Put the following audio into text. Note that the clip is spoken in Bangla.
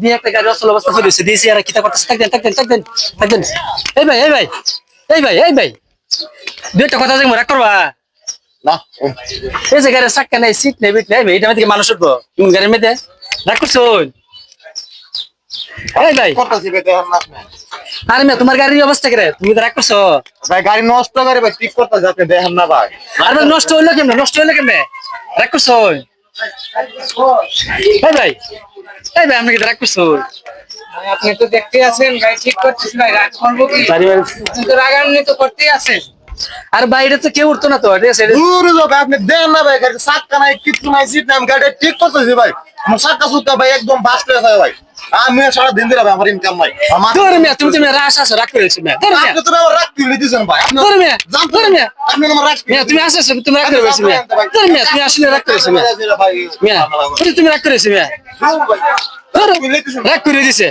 দিয়ে একটা গাড়ি অচল অবস্থা করে দিয়েছে দিয়েছি আর কিতা করতেছে থাকবেন এই ভাই দুইটা কথা যে রাগ করবা না এই যে গাড়ির চাক্কা নাই সিট নেই বিট নেই এটা থেকে মানুষ উঠবো তুমি গাড়ির মধ্যে রাগ করছো এই ভাই করতেছি ভাই দেখেন না আপনি আরে মেয়ে তোমার গাড়ির অবস্থা কি রে তুমি তো রাগ করছো ভাই গাড়ি নষ্ট করে ভাই ঠিক করতেছি আপনি দেখেন না ভাই আর ভাই নষ্ট হইলো কেমনে রাগ করছো এই ভাই আপনি কি রাগ করছো আপনি তো দেখতে আছেন গাড়ি ঠিক করতেছি ভাই রাগ করবো কি আপনি তো রাগান্বিত করতেই আছেন আর বাইরে তো কেউ উঠতো না তো ঠিক আছে দূর যাও ভাই আপনি দেখেন না ভাই গাড়ি চাক্কা নাই কিছু নাই সিট নাই আমি গাড়ি ঠিক করতেছি ভাই আমার চাক্কা সুক্কা ভাই একদম বাস্ট হয়ে যায় ভাই আমি সারা দিন ধরে ভাই আমার ইনকাম নাই আমার ধরে মিয়া তুমি রাশ আসো রাগ করেছো মিয়া ধরে মিয়া আপনি তো আমার রাগ তুলে দিয়েছেন ভাই আপনি ধরে মিয়া আপনি আমার রাগ মিয়া তুমি আসো তুমি রাগ করেছো মিয়া ধরে মিয়া তুমি আসলে রাগ করেছো মিয়া মিয়া তুমি রাগ করেছো মিয়া ধরে রাগ করে দিছে